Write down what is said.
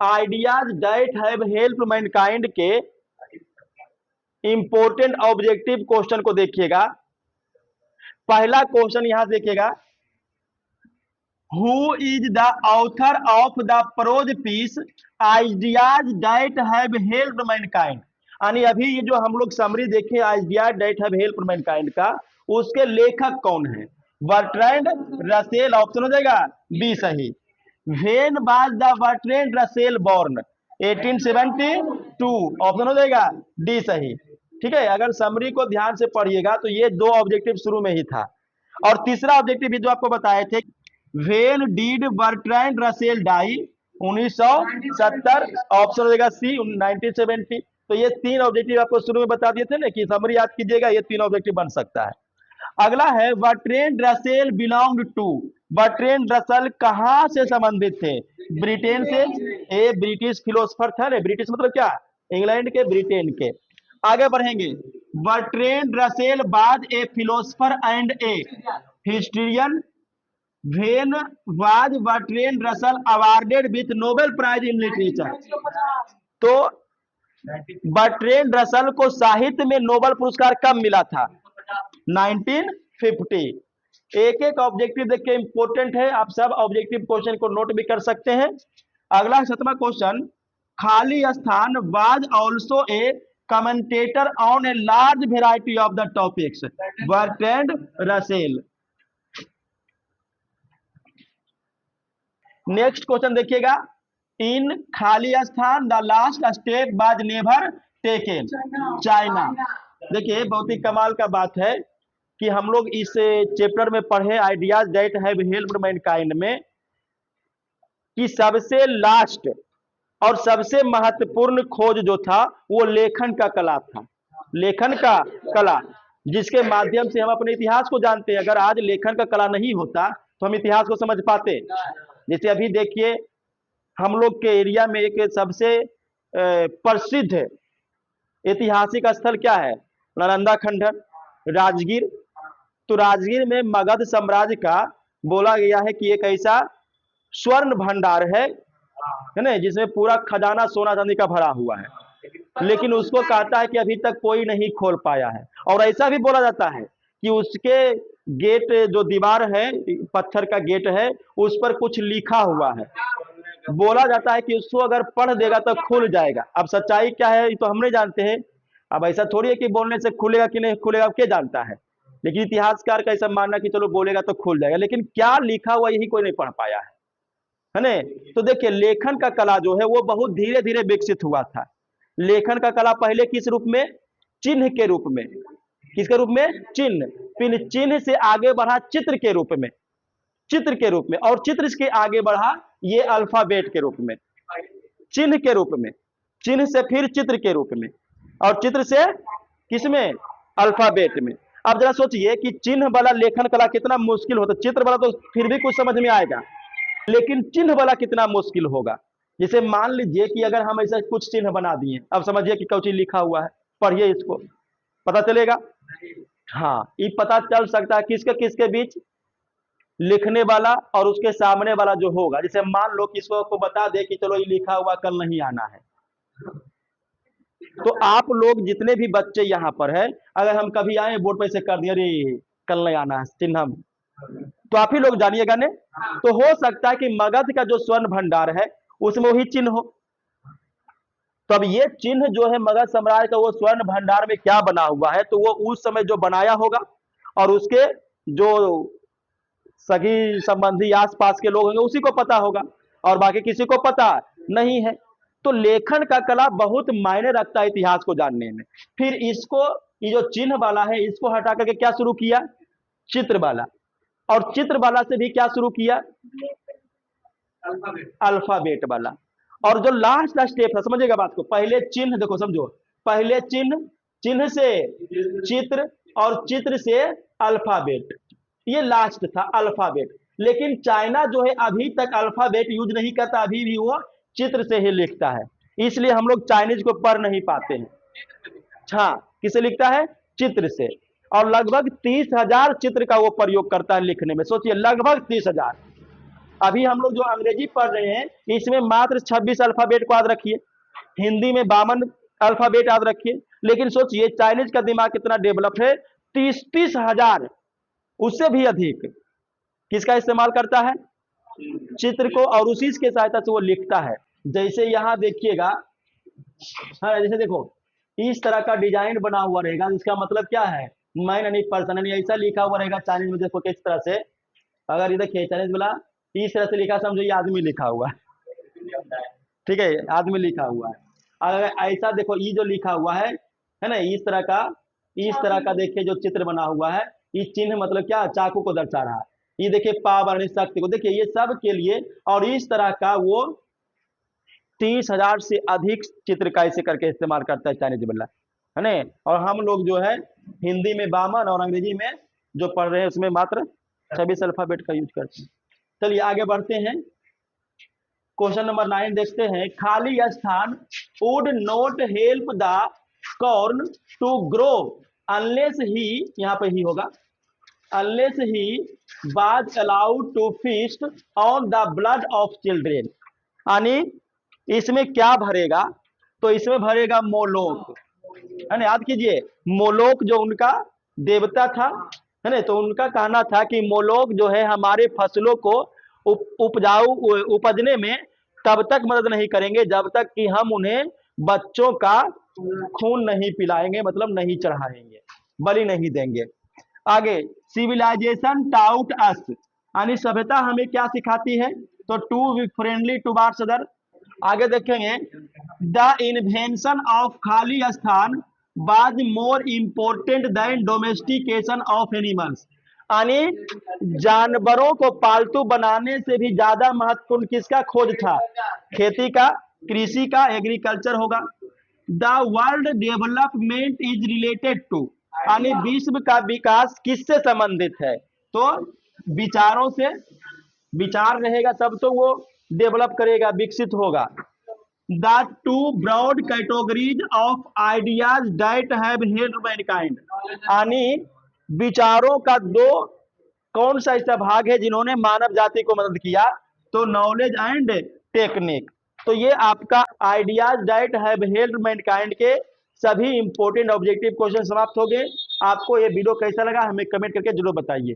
Ideas that have help mankind के important objective question को देखिएगा। पहला क्वेश्चन यहां देखिएगा, who is the author of the prose piece ideas that have help mankind. यानी अभी ये जो हम लोग समरी देखे ideas that have help mankind का, उसके लेखक कौन है? Bertrand Russell. ऑप्शन हो जाएगा बी सही। When was the Bertrand Russell born? 1872। Option हो जाएगा डी सही। ठीक है, अगर समरी को ध्यान से पढ़िएगा तो ये दो ऑब्जेक्टिव शुरू में ही था। और तीसरा ऑब्जेक्टिव भी जो आपको बताए थे, when did Bertrand Russell die? 1970। Option हो जाएगा सी 1970। तो ये तीन ऑब्जेक्टिव आपको शुरू में बता दिए थे ना कि समरी याद कीजिएगा, ये तीन ऑब्जेक्टिव बन सकता है। अगला है Bertrand Russell belong to. Bertrand Russell कहां से संबंधित थे? ब्रिटेन से। ए ब्रिटिश फिलोसफर था ना, ब्रिटिश मतलब क्या? इंग्लैंड के, ब्रिटेन के। आगे बढ़ेंगे, बर्ट्रैंड रसेल बाद a philosopher and a historian. When was Bertrand Russell awarded with Nobel Prize in literature? तो बर्ट्रैंड रसेल को साहित्य में नोबेल पुरस्कार कब मिला था? 1950। एक एक ऑब्जेक्टिव देखिए इंपॉर्टेंट है, आप सब ऑब्जेक्टिव क्वेश्चन को नोट भी कर सकते हैं। अगला 7वां क्वेश्चन, खाली स्थान was also a commentator on a large variety of the topics. Bertrand Russell. Next question देखिएगा, इन खाली स्थान the last step was never taken. China. देखिए बहुत ही कमाल का बात है कि हम लोग इस चैप्टर में पढ़े ideas that have helped Mankind में कि सबसे लास्ट और सबसे महत्वपूर्ण खोज जो था वो लेखन का कला था। लेखन का कला, जिसके माध्यम से हम अपने इतिहास को जानते हैं। अगर आज लेखन का कला नहीं होता तो हम इतिहास को समझ पाते? जैसे अभी देखिए हम लोग के एरिया में एक सबसे प्रसिद्ध ऐतिहासिक स्थल क्या है? नालंदा खंडहर, राजगीर। तो राजगीर में मगध साम्राज्य का बोला गया है कि एक ऐसा स्वर्ण भंडार है ना, जिसमें पूरा खजाना सोना चांदी का भरा हुआ है, लेकिन उसको कहता है कि अभी तक कोई नहीं खोल पाया है। और ऐसा भी बोला जाता है कि उसके गेट, जो दीवार है, पत्थर का गेट है, उस पर कुछ लिखा हुआ है। बोला जाता है कि उसको अगर पढ़ देगा तो खुल जाएगा। अब सच्चाई क्या है तो हम नहीं जानते हैं। अब ऐसा थोड़ी है कि बोलने से खुलेगा कि नहीं खुलेगा, क्या जानता है। लेकिन इतिहासकार का ऐसा मानना कि चलो बोलेगा तो खुल जाएगा, लेकिन क्या लिखा हुआ यही कोई नहीं पढ़ पाया है ना। तो देखिए लेखन का कला जो है वो बहुत धीरे धीरे विकसित हुआ था। लेखन का कला पहले किस रूप में? चिन्ह के रूप में। किसके रूप में? चिन्ह। फिर चिन्ह से आगे बढ़ा चित्र के रूप में, चित्र के रूप में, और चित्र के आगे बढ़ा ये अल्फाबेट के रूप में। चिन्ह के रूप में, चिन्ह से फिर चित्र के रूप में, और चित्र से किसमें? अल्फाबेट में। अब जरा सोचिए कि चिन्ह वाला लेखन कला कितना मुश्किल होता। चित्र वाला तो फिर भी कुछ समझ में आएगा, लेकिन चिन्ह वाला कितना मुश्किल होगा। जैसे मान लीजिए कि अगर हम ऐसा कुछ चिन्ह बना दिए, अब समझिए कि कुछ लिखा हुआ है, पढ़िए इसको, पता चलेगा? हाँ, ये पता चल सकता है किसके किसके बीच? लिखने वाला और उसके सामने वाला जो होगा। जैसे मान लो किसी को बता दे कि चलो ये लिखा हुआ कल नहीं आना है, तो आप लोग जितने भी बच्चे यहाँ पर है, अगर हम कभी आए बोर्ड पे से कर दिए अरे कल नहीं आना है चिन्ह, तो आप ही लोग जानिएगा ने। तो हो सकता है कि मगध का जो स्वर्ण भंडार है उसमें वही चिन्ह हो। तो अब ये चिन्ह जो है मगध साम्राज्य का, वो स्वर्ण भंडार में क्या बना हुआ है, तो वो उस समय जो बनाया होगा और उसके जो सगी संबंधी आसपास के लोग होंगे उसी को पता होगा, और बाकी किसी को पता नहीं है। तो लेखन का कला बहुत मायने रखता है इतिहास को जानने में। फिर इसको, ये जो चिन्ह वाला है इसको हटा करके क्या शुरू किया? चित्र वाला। और चित्र वाला से भी क्या शुरू किया? अल्फाबेट वाला। और जो लास्ट स्टेप है, समझिएगा बात को, पहले चिन्ह, देखो समझो, पहले चिन्ह, चिन्ह से चित्र, और चित्र से अल्फाबेट, ये लास्ट था अल्फाबेट। लेकिन चाइना जो है अभी तक अल्फाबेट यूज नहीं करता, अभी भी वो चित्र से ही लिखता है, इसलिए हम लोग चाइनीज को पढ़ नहीं पाते हैं। हाँ, किसे लिखता है? चित्र से। और लगभग 30,000 चित्र का वो प्रयोग करता है लिखने में। सोचिए लगभग 30,000। अभी हम लोग जो अंग्रेजी पढ़ रहे हैं इसमें मात्र 26 अल्फाबेट को याद रखिए, हिंदी में 52 अल्फाबेट याद रखिए। लेकिन सोचिए चाइनीज का दिमाग कितना डेवलप है, 30-30 हजार, उससे भी अधिक किसका इस्तेमाल करता है, चित्र को, और उसी की सहायता से वो लिखता है। जैसे यहाँ देखिएगा, हाँ जैसे देखो इस तरह का डिजाइन बना हुआ रहेगा, इसका मतलब क्या है, मैन यानी पर्सन, यानी ऐसा लिखा हुआ रहेगा चाइनीज में। देखो किस तरह से, अगर ये देखिए चाइनीज वाला इस तरह से लिखा, समझो ये आदमी लिखा हुआ है, ठीक है, आदमी लिखा हुआ है। अगर ऐसा देखो ये जो लिखा हुआ है ना, इस तरह का देखिए जो चित्र बना हुआ है, ये चिन्ह मतलब क्या, चाकू को दर्शा रहा है। ये देखिए पावर यानी शक्ति को, देखिए ये सब के लिए, और इस तरह का वो 30 हजार से अधिक चित्र का ऐसे करके इस्तेमाल करता है चाइनीज बल्ला, है ना। और हम लोग जो है हिंदी में 52 और अंग्रेजी में जो पढ़ रहे हैं उसमें मात्र 26 अल्फाबेट का यूज करते हैं। चलिए आगे बढ़ते हैं, क्वेश्चन नंबर 9 देखते हैं। खाली स्थान would not help the corn to grow unless he, यहाँ पे ही होगा, unless he was allowed to feast on the blood of children. यानी इसमें क्या भरेगा, तो इसमें भरेगा मोलोक, है ना। याद कीजिए मोलोक जो उनका देवता था, है ना, तो उनका कहना था कि मोलोक जो है हमारे फसलों को उपजाऊ उपजने में तब तक मदद नहीं करेंगे जब तक कि हम उन्हें बच्चों का खून नहीं पिलाएंगे, मतलब नहीं चढ़ाएंगे, बलि नहीं देंगे। आगे सिविलाइजेशन टाउट अस, यानी सभ्यता हमें क्या सिखाती है, तो to be friendly towards other. आगे देखेंगे द इन्वेंशन ऑफ खाली स्थान was more important than domestication of animals, यानी जानवरों को पालतू बनाने से भी ज्यादा महत्वपूर्ण किसका खोज था, खेती का, कृषि का, एग्रीकल्चर होगा। The world development is related to, यानी विश्व का विकास किससे संबंधित है, तो विचारों से, विचार रहेगा तब तो वो डेवलप करेगा, विकसित होगा। The two broad categories of ideas that have helped mankind, यानी विचारों का दो कौन सा ऐसा भाग है जिन्होंने मानव जाति को मदद किया, तो नॉलेज एंड टेक्निक। तो ये आपका ideas that have helped Mankind के सभी इंपॉर्टेंट ऑब्जेक्टिव क्वेश्चन समाप्त हो गए। आपको ये वीडियो कैसा लगा हमें कमेंट करके जरूर बताइए।